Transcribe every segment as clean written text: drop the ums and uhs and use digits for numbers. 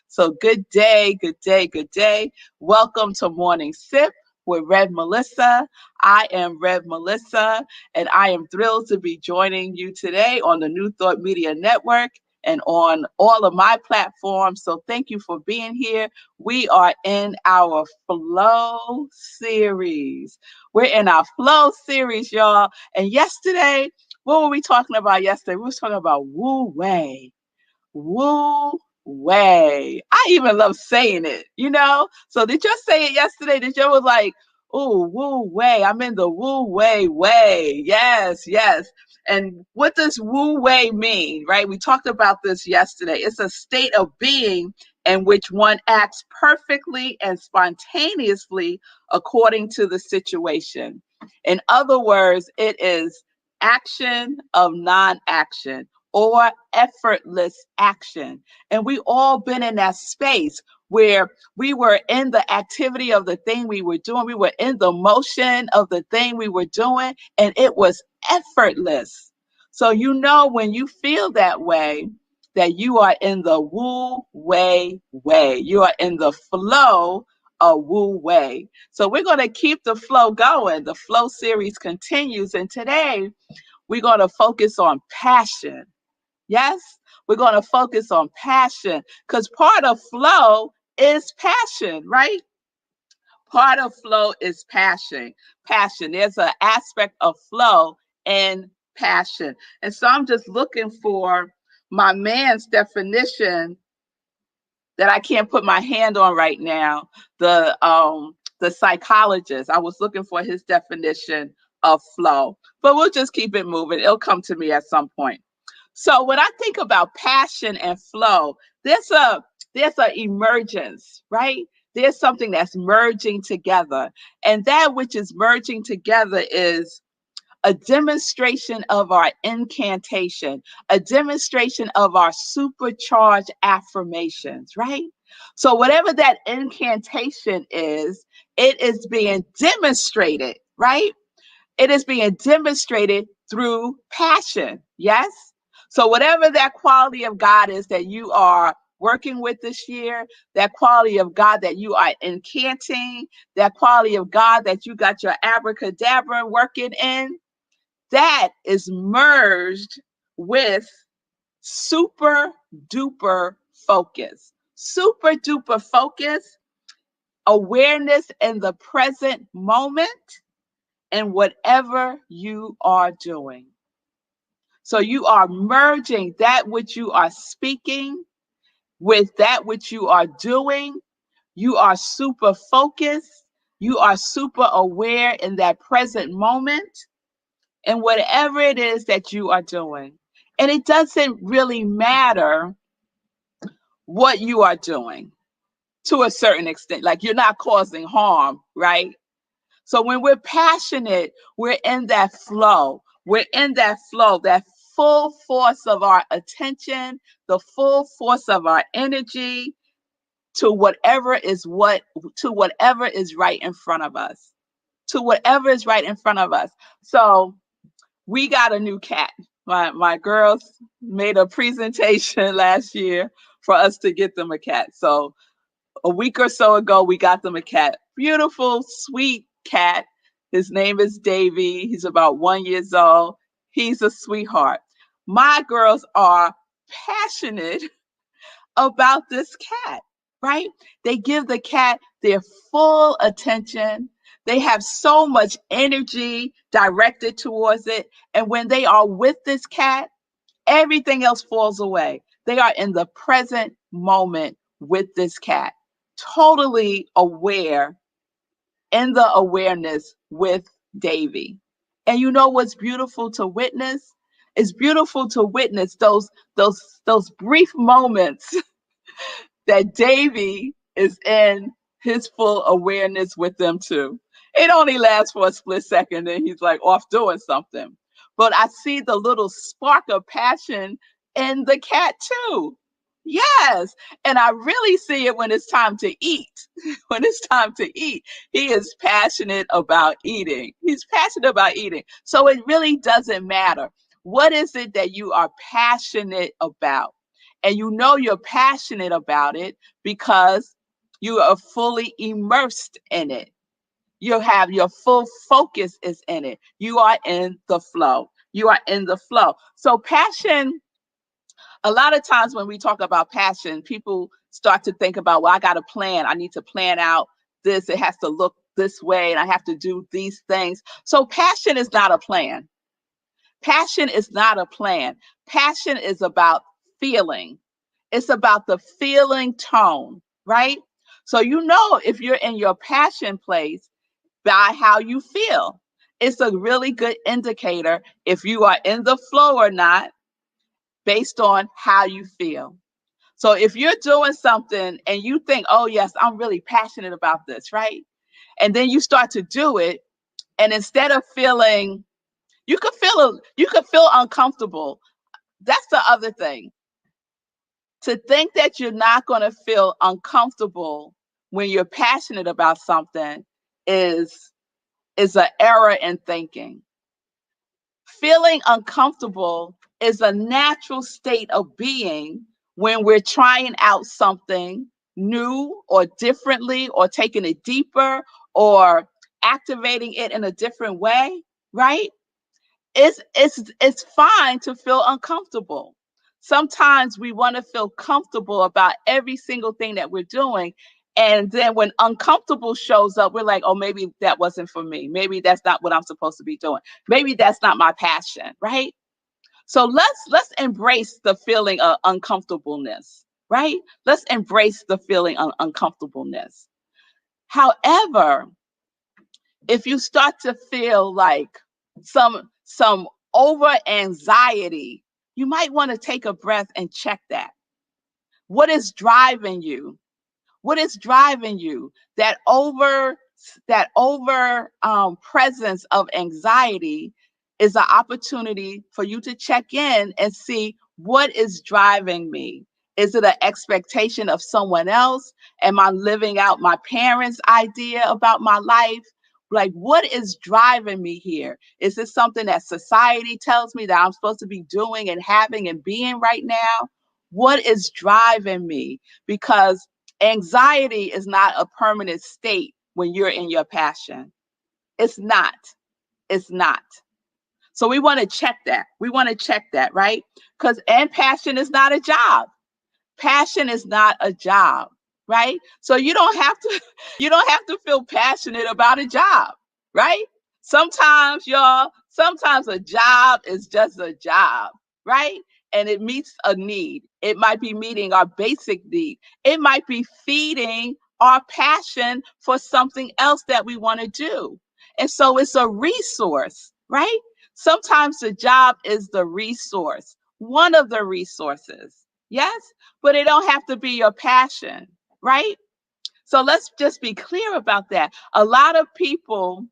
So good day, good day, good day. Welcome to Morning Sip with Rev Melissa. I am Rev Melissa, and I am thrilled to be joining you today on the New Thought Media Network and on all of my platforms. So thank you for being here. We are in our Flow series. We're in our Flow series, y'all. And yesterday, what were we talking about yesterday? We were talking about Wu Wei. Wu Wei. I even love saying it, you know? So did you say it yesterday? Did you was like, oh, Wu Wei. I'm in the Wu Wei way. Yes, yes. And what does Wu Wei mean, right? We talked about this yesterday. It's a state of being in which one acts perfectly and spontaneously according to the situation. In other words, it is action of non-action or effortless action. And we all been in that space where we were in the activity of the thing we were doing. We were in the motion of the thing we were doing, and it was effortless. So you know when you feel that way, that you are in the Wu Wei way. You are in the flow of Wu Wei. So we're going to keep the flow going. The flow series continues, and today we're going to focus on passion. Yes, we're going to focus on passion because part of flow is passion, right? Part of flow is passion. Passion. There's an aspect of flow and passion. And so I'm just looking for my man's definition that I can't put my hand on right now. The psychologist. I was looking for his definition of flow, but we'll just keep it moving. It'll come to me at some point. So when I think about passion and flow, there's a emergence, right? There's something that's merging together. And that which is merging together is a demonstration of our incantation, a demonstration of our supercharged affirmations, right? So whatever that incantation is, it is being demonstrated, right? It is being demonstrated through passion. Yes. So whatever that quality of God is that you are working with this year, that quality of God that you are incanting, that quality of God that you got your abracadabra working in, that is merged with super duper focus. Super duper focus, awareness in the present moment and whatever you are doing. So you are merging that which you are speaking with that which you are doing. You are super focused. You are super aware in that present moment and whatever it is that you are doing. And it doesn't really matter what you are doing to a certain extent. Like you're not causing harm, right? So when we're passionate, we're in that flow. We're in that flow, that full force of our attention, the full force of our energy to whatever is right in front of us. To whatever is right in front of us. So we got a new cat. My girls made a presentation last year for us to get them a cat. So a week or so ago, we got them a cat. Beautiful, sweet cat. His name is Davy. He's about 1 year old. He's a sweetheart. My girls are passionate about this cat, right? They give the cat their full attention. They have so much energy directed towards it. And when they are with this cat, everything else falls away. They are in the present moment with this cat, totally aware in the awareness with Davy. And you know what's beautiful to witness? It's beautiful to witness those brief moments that Davy is in his full awareness with them too. It only lasts for a split second and he's like off doing something. But I see the little spark of passion in the cat too. Yes. And I really see it when it's time to eat. When it's time to eat, he is passionate about eating. He's passionate about eating. So it really doesn't matter. What is it that you are passionate about? and you know you're passionate about it because you are fully immersed in it. You have your full focus is in it. You are in the flow. You are in the flow. So passion, a lot of times when we talk about passion, people start to think about, well, I got a plan. I need to plan out this. It has to look this way, and I have to do these things. So passion is not a plan. Passion is not a plan. Passion is about feeling. It's about the feeling tone, right? So you know if you're in your passion place by how you feel. It's a really good indicator if you are in the flow or not based on how you feel. So if you're doing something and you think, oh, yes, I'm really passionate about this, right? And then you start to do it, and instead of feeling, you could feel uncomfortable. That's the other thing. To think that you're not going to feel uncomfortable when you're passionate about something is an error in thinking. Feeling uncomfortable is a natural state of being when we're trying out something new or differently, or taking it deeper, or activating it in a different way, right? It's fine to feel uncomfortable. Sometimes we want to feel comfortable about every single thing that we're doing. And then when uncomfortable shows up, we're like, oh, maybe that wasn't for me. Maybe that's not what I'm supposed to be doing. Maybe that's not my passion, right? So let's embrace the feeling of uncomfortableness, right? Let's embrace the feeling of uncomfortableness. However, if you start to feel like some over anxiety, you might want to take a breath and check that. What is driving you? What is driving you? That over presence of anxiety is an opportunity for you to check in and see, what is driving me. Is it an expectation of someone else? Am I living out my parents' idea about my life? Like, what is driving me here? Is this something that society tells me that I'm supposed to be doing and having and being right now? What is driving me? Because anxiety is not a permanent state when you're in your passion. It's not. It's not. So we want to check that. We want to check that, right? And passion is not a job. Passion is not a job, right? So you don't have to you don't have to feel passionate about a job, right? Sometimes a job is just a job, right? And it meets a need. It might be meeting our basic need. It might be feeding our passion for something else that we want to do. And so it's a resource, right? Sometimes the job is the resource, one of the resources. Yes, but it don't have to be your passion, right? So let's just be clear about that. A lot of people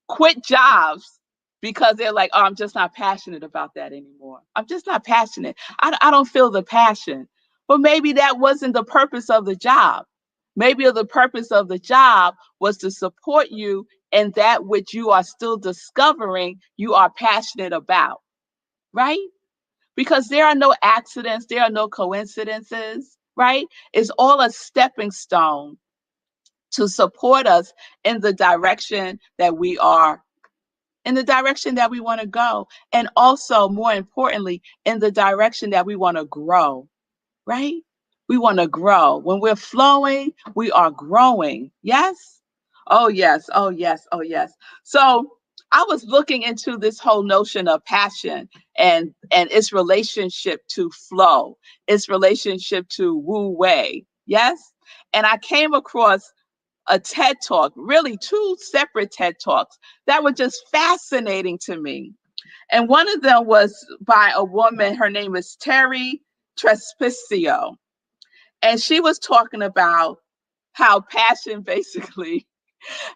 quit jobs because they're like, oh, I'm just not passionate about that anymore. I'm just not passionate. I don't feel the passion. But maybe that wasn't the purpose of the job. Maybe the purpose of the job was to support you in that which you are still discovering you are passionate about, right? Because there are no accidents, there are no coincidences, right? It's all a stepping stone to support us in the direction that we are, in the direction that we want to go. And also, more importantly, in the direction that we want to grow, right? We want to grow. When we're flowing, we are growing. Yes? Oh, yes. Oh, yes. Oh, yes. So I was looking into this whole notion of passion and its relationship to flow, its relationship to Wu Wei. Yes? And I came across a TED Talk, really two separate TED Talks that were just fascinating to me. And one of them was by a woman, her name is Terry Trespicio. And she was talking about how passion basically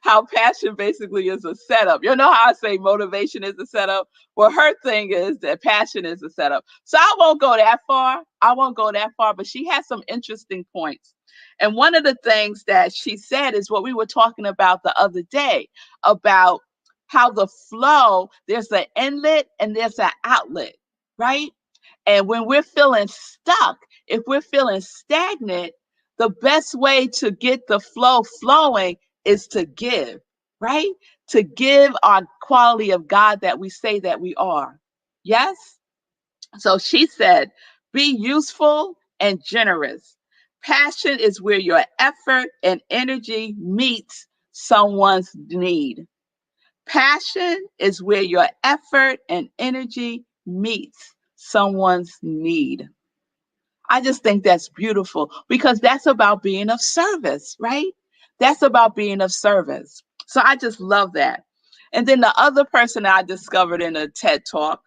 how passion basically is a setup. You know how I say motivation is a setup? Well, her thing is that passion is a setup. So I won't go that far. I won't go that far, but she has some interesting points. And one of the things that she said is what we were talking about the other day, about how the flow, there's an inlet and there's an outlet, right? And when we're feeling stuck, if we're feeling stagnant, the best way to get the flow flowing is to give, right? To give our quality of God that we say that we are. Yes? So she said, be useful and generous. Passion is where your effort and energy meets someone's need. Passion is where your effort and energy meets someone's need. I just think that's beautiful because that's about being of service, right? That's about being of service. So I just love that. And then the other person I discovered in a TED Talk,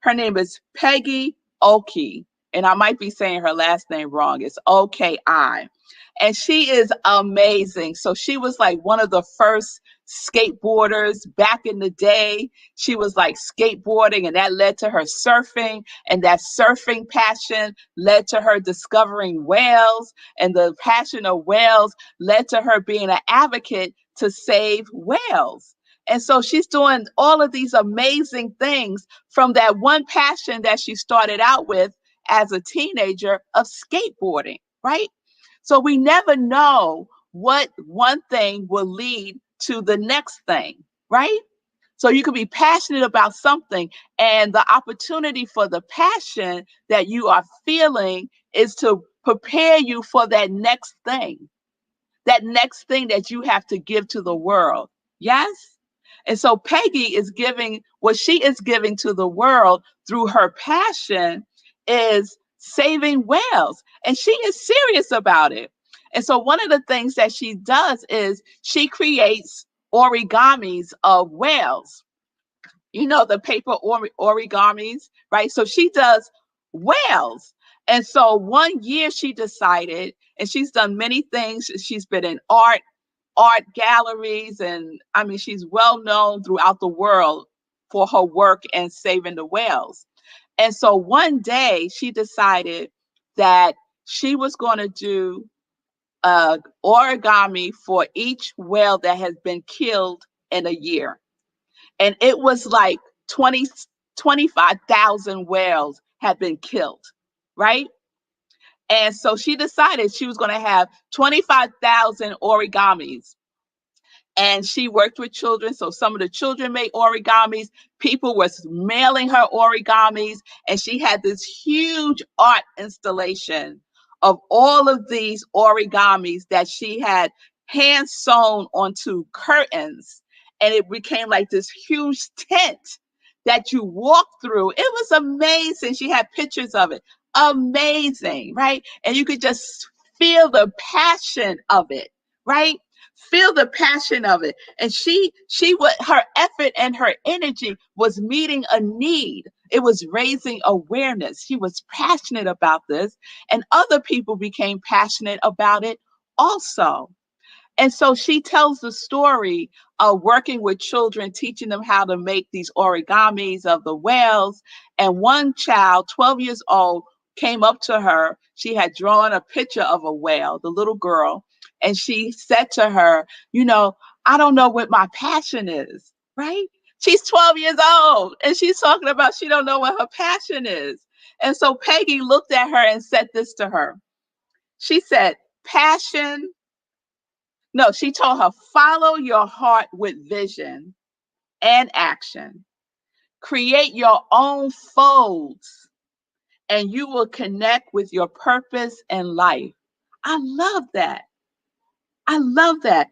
her name is Peggy Oki. And I might be saying her last name wrong. It's OKI. And she is amazing. So she was like one of the first skateboarders back in the day. She was like skateboarding, and that led to her surfing. And that surfing passion led to her discovering whales. And the passion of whales led to her being an advocate to save whales. And so she's doing all of these amazing things from that one passion that she started out with as a teenager of skateboarding, right? So we never know what one thing will lead to the next thing, right? So you could be passionate about something, and the opportunity for the passion that you are feeling is to prepare you for that next thing that you have to give to the world. Yes? And so Peggy is giving what she is giving to the world through her passion is saving whales. And she is serious about it. And so one of the things that she does is she creates origamis of whales. You know, the paper origamis, right? So she does whales. And so one year she decided, and she's done many things. She's been in art galleries, and I mean, she's well known throughout the world for her work and saving the whales. And so one day she decided that she was going to do origami for each whale that has been killed in a year. And it was like 25,000 whales had been killed, right? And so she decided she was going to have 25,000 origamis, and she worked with children. So some of the children made origamis. People was mailing her origamis, and she had this huge art installation of all of these origamis that she had hand sewn onto curtains, and it became like this huge tent that you walk through. It was amazing. She had pictures of it. Amazing, right? And you could just feel the passion of it, right? Feel the passion of it. And she would, her effort and her energy was meeting a need. It was raising awareness. She was passionate about this, and other people became passionate about it also. And so she tells the story of working with children, teaching them how to make these origamis of the whales. And one child, 12 years old, came up to her. She had drawn a picture of a whale, the little girl. And she said to her, you know, I don't know what my passion is, right? She's 12 years old and she's talking about she don't know what her passion is. And so Peggy looked at her and said this to her. She said, passion, no, she told her, follow your heart with vision and action. Create your own folds, and you will connect with your purpose in life. I love that. I love that.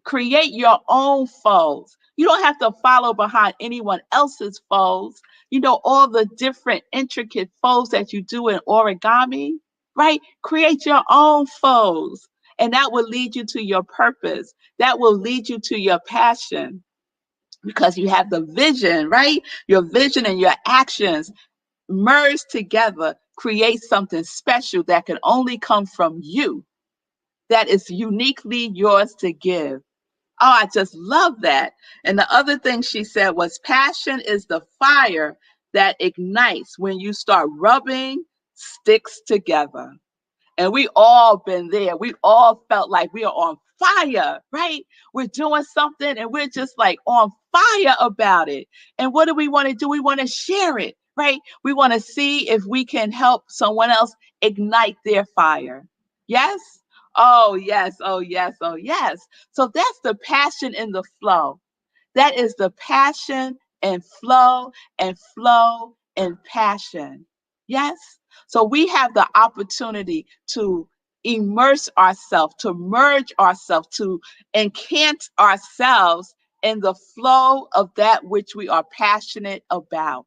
Create your own folds. You don't have to follow behind anyone else's folds. You know, all the different intricate folds that you do in origami, right? Create your own folds. And that will lead you to your purpose. That will lead you to your passion because you have the vision, right? Your vision and your actions merged together create something special that can only come from you, that is uniquely yours to give. Oh, I just love that. And the other thing she said was passion is the fire that ignites when you start rubbing sticks together. And we all been there. We all felt like we are on fire, right? We're doing something and we're just like on fire about it. And what do we want to do? We want to share it, right? We want to see if we can help someone else ignite their fire. Yes? Oh, yes. Oh, yes. Oh, yes. So that's the passion in the flow. That is the passion and flow and passion. Yes? So we have the opportunity to immerse ourselves, to merge ourselves, to encant ourselves in the flow of that which we are passionate about,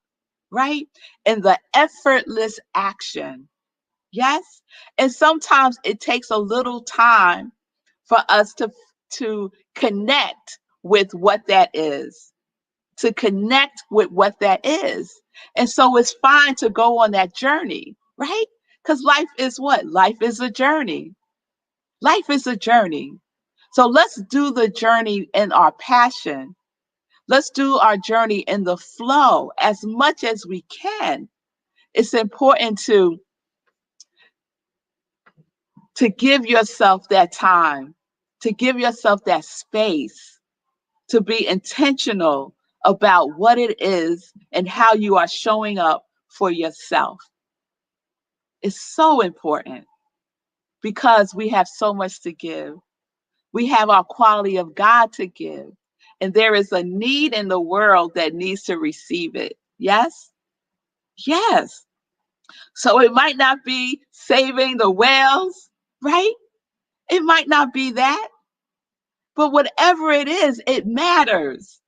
right? In the effortless action. Yes? And sometimes it takes a little time for us to connect with what that is, to connect with what that is. And so it's fine to go on that journey, right? Because life is what? Life is a journey. Life is a journey. So let's do the journey in our passion. Let's do our journey in the flow as much as we can. It's important to give yourself that time, to give yourself that space, to be intentional about what it is and how you are showing up for yourself. It's so important because we have so much to give. We have our quality of God to give. And there is a need in the world that needs to receive it. Yes? Yes. So it might not be saving the whales, right? It might not be that. But whatever it is, it matters.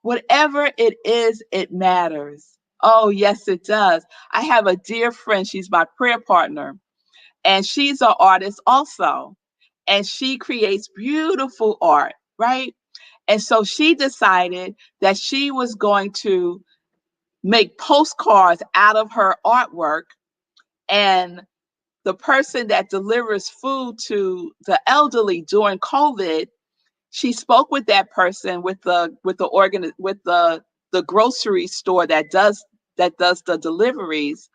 Whatever it is, it matters. Oh, yes, it does. I have a dear friend. She's my prayer partner, and she's an artist also. And she creates beautiful art, right? And so she decided that she was going to make postcards out of her artwork. And the person that delivers food to the elderly during COVID, she spoke with that person with the grocery store that does the deliveries,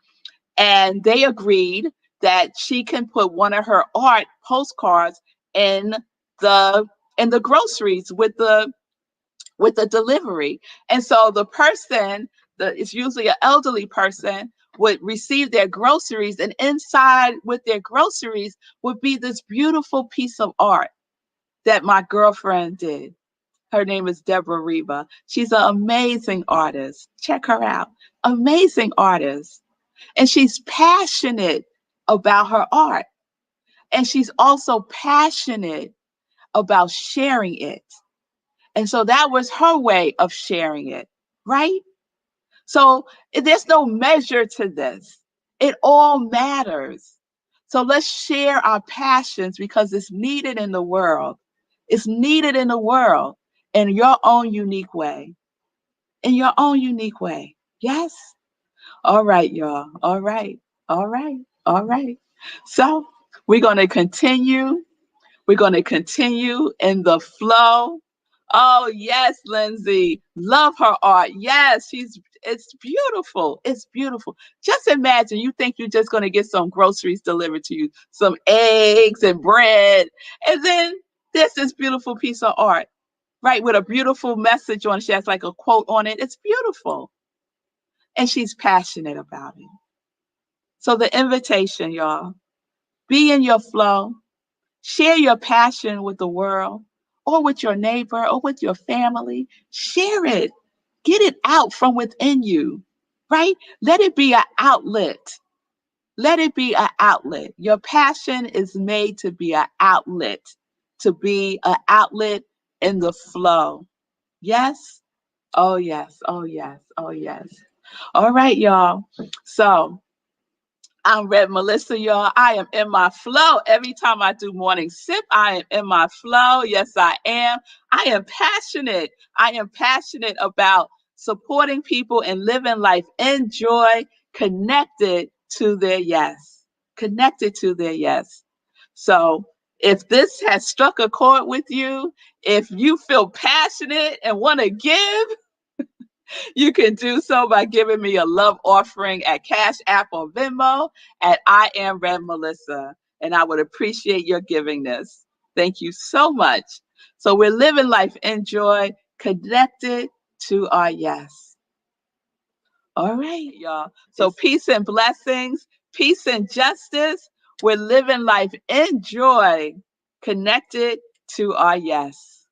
and they agreed that she can put one of her art postcards in the the groceries with the delivery. And so the person, it's usually an elderly person, would receive their groceries, and inside with their groceries would be this beautiful piece of art that my girlfriend did. Her name is Deborah Reba. She's an amazing artist. Check her out. Amazing artist. And she's passionate about her art. And she's also passionate about sharing it. And so that was her way of sharing it, right? So there's no measure to this. It all matters. So let's share our passions because it's needed in the world. It's needed in the world in your own unique way. In your own unique way. Yes? All right, y'all. All right. All right. All right. So we're going to continue. We're going to continue in the flow. Oh, yes, Lindsay. Love her art. Yes, it's beautiful. It's beautiful. Just imagine you think you're just going to get some groceries delivered to you, some eggs and bread, and then there's this beautiful piece of art, right, with a beautiful message on it. She has like a quote on it. It's beautiful. And she's passionate about it. So the invitation, y'all, be in your flow. Share your passion with the world or with your neighbor or with your family. Share it. Get it out from within you, right? Let it be an outlet. Let it be an outlet. Your passion is made to be an outlet, to be an outlet in the flow. Yes? Oh, yes. Oh, yes. Oh, yes. All right, y'all. So, I'm Rev Melissa, y'all. I am in my flow. Every time I do morning sip, I am in my flow. Yes, I am. I am passionate. I am passionate about supporting people and living life in joy, connected to their yes. Connected to their yes. So if this has struck a chord with you, if you feel passionate and want to give, you can do so by giving me a love offering at Cash App or Venmo at I am Rev Melissa. And I would appreciate your giving this. Thank you so much. So we're living life in joy, connected to our yes. All right, y'all. So peace and blessings, peace and justice. We're living life in joy, connected to our yes.